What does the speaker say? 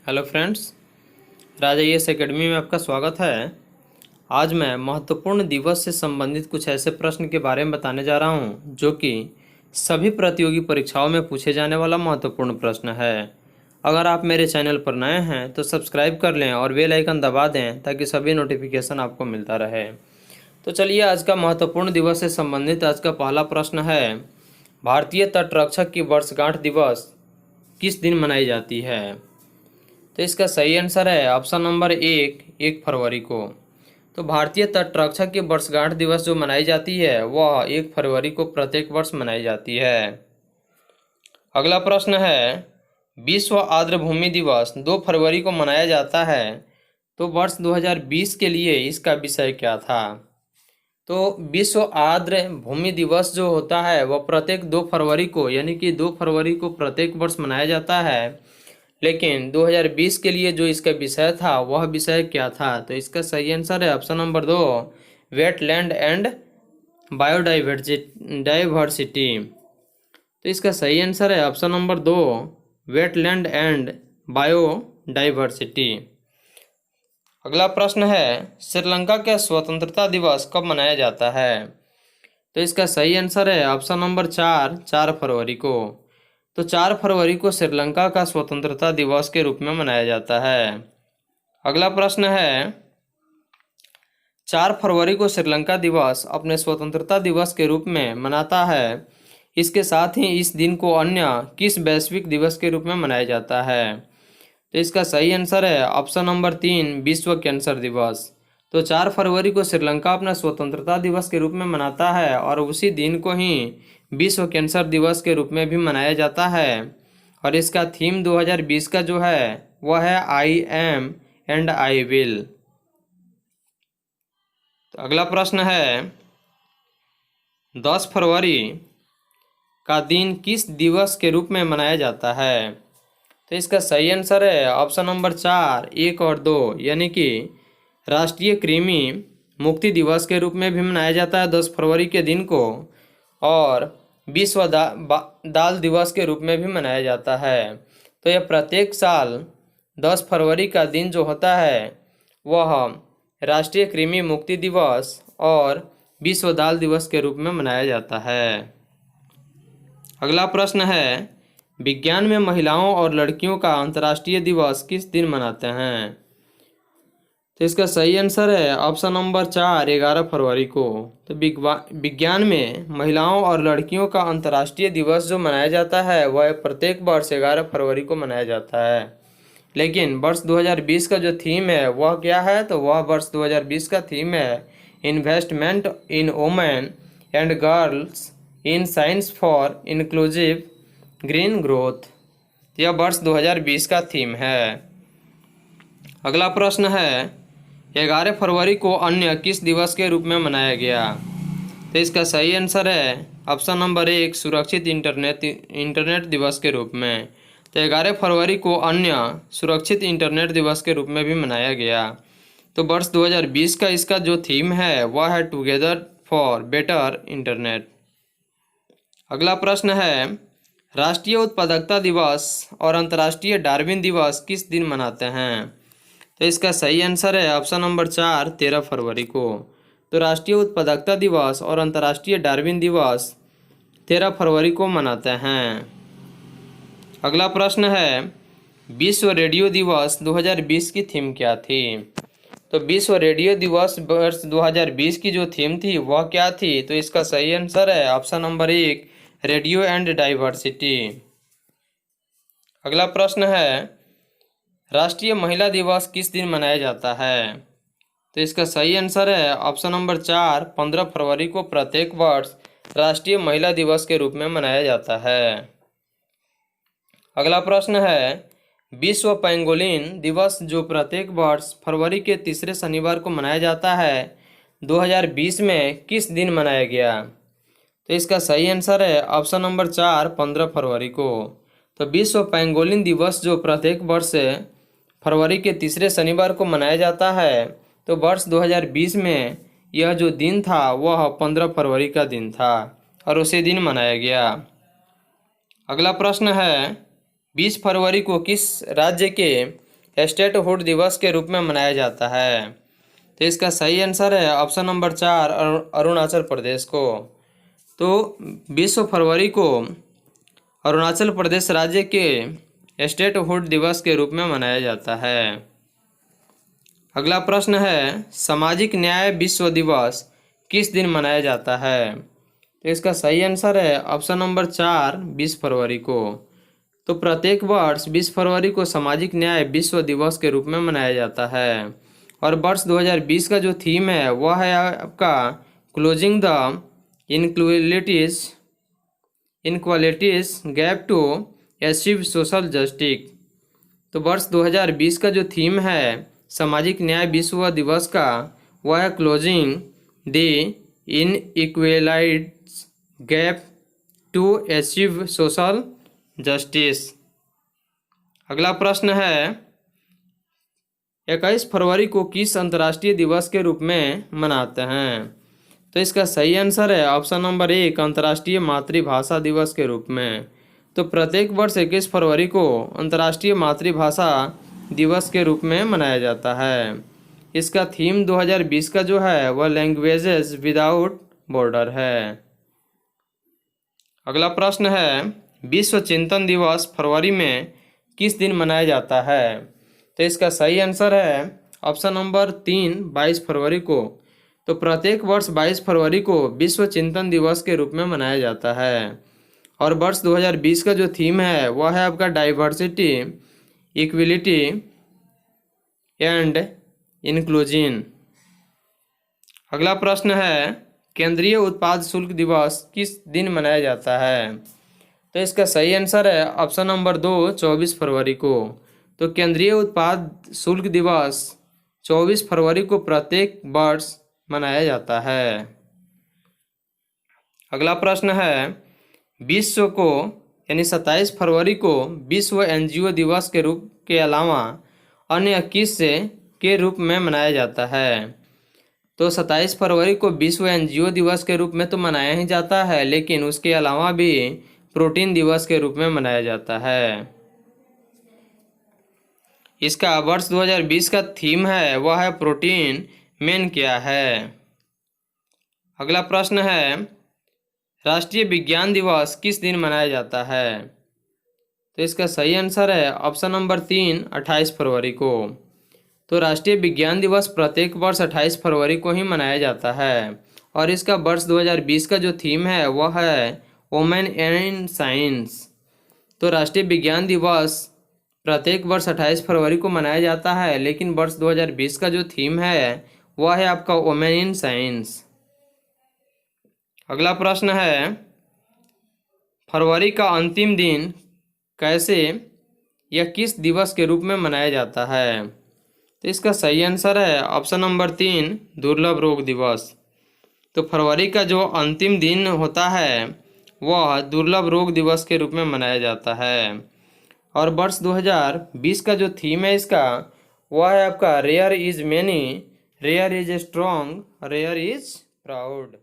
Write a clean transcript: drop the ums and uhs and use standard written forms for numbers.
Hello friends, राजा S academy में आपका स्वागत है। आज मैं महत्वपूर्ण दिवस से संबंधित कुछ ऐसे प्रश्न के बारे में बताने जा रहा हूं जो कि सभी प्रतियोगी परीक्षाओं में पूछे जाने वाला महत्वपूर्ण प्रश्न है। अगर आप मेरे चैनल पर नए हैं तो सब्सक्राइब कर लें और बेल आइकन दबा दें ताकि सभी नोटिफिकेशन आपको मिलता रहे। तो चलिए, आज का महत्वपूर्ण दिवस से संबंधित आज का पहला प्रश्न है, भारतीय तटरक्षक की वर्षगांठ दिवस किस दिन मनाई जाती है? तो इसका सही आंसर है ऑप्शन नंबर 1 फरवरी को। तो भारतीय तटरक्षक की वर्षगांठ दिवस जो मनाई जाती है वह 1 फरवरी को प्रत्येक वर्ष मनाई जाती है। अगला प्रश्न है, विश्व आर्द्रभूमि दिवस 2 फरवरी को मनाया जाता है, तो वर्ष 2020 के लिए इसका विषय क्या था? तो विश्व आर्द्र भूमि दिवस जो होता है वह प्रत्येक 2 फरवरी को, यानी कि 2 फरवरी को प्रत्येक वर्ष मनाया जाता है, लेकिन 2020 के लिए जो इसका विषय था वह विषय क्या था? तो इसका सही आंसर है option number 2, wetland and biodiversity. तो इसका सही आंसर है option number 2, wetland and biodiversity. अगला प्रश्न है, श्रीलंका का स्वतंत्रता दिवस कब मनाया जाता है? तो इसका सही आंसर है ऑप्शन नंबर 4 फरवरी को। तो 4 फरवरी को श्रीलंका का स्वतंत्रता दिवस के रूप में मनाया जाता है। अगला प्रश्न है, 4 फरवरी को श्रीलंका दिवस अपने स्वतंत्रता दिवस के रूप में मनाता है, इसके साथ ही इस दिन को अन्य किस वैश्विक दिवस के रूप में मनाया जाता है? तो इसका सही आंसर है ऑप्शन नंबर 3, विश्व कैंसर दिवस। तो 4 फरवरी को श्रीलंका अपना स्वतंत्रता दिवस के रूप में मनाता है और उसी दिन को ही विश्व कैंसर दिवस के रूप में भी मनाया जाता है। और इसका थीम 2020 का जो है वह है I am and I will. तो अगला प्रश्न है, 10 फरवरी का दिन किस दिवस के रूप में मनाया जाता है? तो इसका सही आंसर है ऑप्शन नंबर 4, 1 और 2, यानी कि राष्ट्रीय कृमि मुक्ति दिवस के रूप में भी मनाया जाता है 10 फरवरी के दिन को, और विश्व दाल दिवस के रूप में भी मनाया जाता है। तो यह प्रत्येक साल 10 फरवरी का दिन जो होता है वह राष्ट्रीय कृमि मुक्ति दिवस और विश्व दाल दिवस के रूप में मनाया जाता है। अगला प्रश्न है, विज्ञान में महिलाओं और लड़कियों का अंतर्राष्ट्रीय दिवस किस दिन मनाते हैं? तो इसका सही आंसर है ऑप्शन नंबर 4, 11 फरवरी को। तो विज्ञान में महिलाओं और लड़कियों का अंतर्राष्ट्रीय दिवस जो मनाया जाता है वह प्रत्येक वर्ष 11 फरवरी को मनाया जाता है, लेकिन वर्ष 2020 का जो थीम है वह क्या है? तो वह वर्ष 2020 का थीम है investment in women and girls in science for inclusive green growth. यह वर्ष 2020 का थीम है। अगला प्रश्न है, 11 फरवरी को अन्य किस दिवस के रूप में मनाया गया? तो इसका सही आंसर है ऑप्शन नंबर 1, सुरक्षित इंटरनेट दिवस के रूप में। तो 11 फरवरी को अन्य सुरक्षित इंटरनेट दिवस के रूप में भी मनाया गया। तो वर्ष 2020 का इसका जो थीम है वह है टुगेदर फॉर बेटर इंटरनेट। अगला प्रश्न है, राष्ट्रीय उत्पादकता दिवस और अंतर्राष्ट्रीय डार्विन दिवस किस दिन मनाते हैं? तो इसका सही आंसर है ऑप्शन नंबर 4, 13 फरवरी को। तो राष्ट्रीय उत्पादकता दिवस और अंतर्राष्ट्रीय डार्विन दिवस 13 फरवरी को मनाते हैं। अगला प्रश्न है, विश्व रेडियो दिवस 2020 की थीम क्या थी? तो विश्व रेडियो दिवस वर्ष 2020 की जो थीम थी वह क्या थी? तो इसका सही आंसर है option number 1, radio and diversity. अगला प्रश्न है, राष्ट्रीय महिला दिवस किस दिन मनाया जाता है? तो इसका सही आंसर है ऑप्शन नंबर 4, 15 फरवरी को प्रत्येक वर्ष राष्ट्रीय महिला दिवस के रूप में मनाया जाता है। अगला प्रश्न है, विश्व पेंगोलिन दिवस जो प्रत्येक वर्ष फरवरी के तीसरे शनिवार को मनाया जाता है 2020 में किस दिन मनाया गया? तो इसका सही आंसर है ऑप्शन नंबर 4, 15 फरवरी को। तो विश्व पेंगोलिन दिवस जो प्रत्येक वर्ष फरवरी के तीसरे शनिवार को मनाया जाता है, तो वर्ष 2020 में यह जो दिन था वह 15 फरवरी का दिन था और उसी दिन मनाया गया। अगला प्रश्न है, 20 फरवरी को किस राज्य के स्टेटहुड दिवस के रूप में मनाया जाता है? तो इसका सही आंसर है ऑप्शन नंबर 4 अरुणाचल प्रदेश को। तो 20 फरवरी को अरुणाचल प्रदेश राज्य के स्टेटहुड दिवस के रूप में मनाया जाता है। अगला प्रश्न है, सामाजिक न्याय विश्व दिवस किस दिन मनाया जाता है? तो इसका सही आंसर है ऑप्शन नंबर 4 20 फरवरी को। तो प्रत्येक वर्ष 20 फरवरी को सामाजिक न्याय विश्व दिवस के रूप में मनाया जाता है। और वर्ष 2020 का जो थीम है वह है आपका closing the inequalities gap to achieve social justice. तो वर्ष 2020 का जो थीम है सामाजिक न्याय विश्व दिवस का वह है closing the inequalities gap to achieve social justice. अगला प्रश्न है, 21 फरवरी को किस अंतर्राष्ट्रीय दिवस के रूप में मनाते हैं? तो इसका सही आंसर है ऑप्शन नंबर 1 अंतर्राष्ट्रीय मातृभाषा दिवस के रूप में। तो प्रत्येक वर्ष 21 फरवरी को अंतर्राष्ट्रीय मातृभाषा दिवस के रूप में मनाया जाता है। इसका थीम 2020 का जो है वह लैंग्वेजेस विदाउट बॉर्डर है। अगला प्रश्न है, विश्व चिंतन दिवस फरवरी में किस दिन मनाया जाता है? तो इसका सही आंसर है ऑप्शन नंबर 3 22 फरवरी को। तो प्रत्येक वर्ष 22 फरवरी को विश्व चिंतन दिवस के रूप में मनाया जाता है। और वर्ष 2020 का जो थीम है वह है आपका डाइवर्सिटी इक्विलिटी एंड इंक्लूजन। अगला प्रश्न है, केंद्रीय उत्पाद शुल्क दिवस किस दिन मनाया जाता है? तो इसका सही आंसर है ऑप्शन नंबर 2 24 फरवरी को। तो केंद्रीय उत्पाद शुल्क दिवस 24 फरवरी को प्रत्येक वर्ष मनाया जाता है। अगला प्रश्न है, विश्व को यानी 27 फरवरी को विश्व एनजीओ दिवस के रूप के अलावा अन्य किस के रूप में मनाया जाता है? तो 27 फरवरी को विश्व एनजीओ दिवस के रूप में तो मनाया ही जाता है, लेकिन उसके अलावा भी प्रोटीन दिवस के रूप में मनाया जाता है। इसका वर्ष 2020 का थीम है वह है प्रोटीन मेन क्या है। अगला प्रश्न है, राष्ट्रीय विज्ञान दिवस किस दिन मनाया जाता है? तो इसका सही आंसर है ऑप्शन नंबर 3 28 फरवरी को। तो राष्ट्रीय विज्ञान दिवस प्रत्येक वर्ष 28 फरवरी को ही मनाया जाता है। और इसका वर्ष 2020 का जो थीम है वह है वुमेन इन साइंस। तो राष्ट्रीय विज्ञान दिवस प्रत्येक वर्ष 28 फरवरी को मनाया जाता है, लेकिन वर्ष 2020 का जो थीम है वह है आपका वुमेन इन साइंस। अगला प्रश्न है, फरवरी का अंतिम दिन कैसे या किस दिवस के रूप में मनाया जाता है? तो इसका सही आंसर है ऑप्शन नंबर 3 दुर्लभ रोग दिवस। तो फरवरी का जो अंतिम दिन होता है वह दुर्लभ रोग दिवस के रूप में मनाया जाता है। और वर्ष 2020 का जो थीम है इसका वह है आपका rear is many, rear is strong, rear is proud.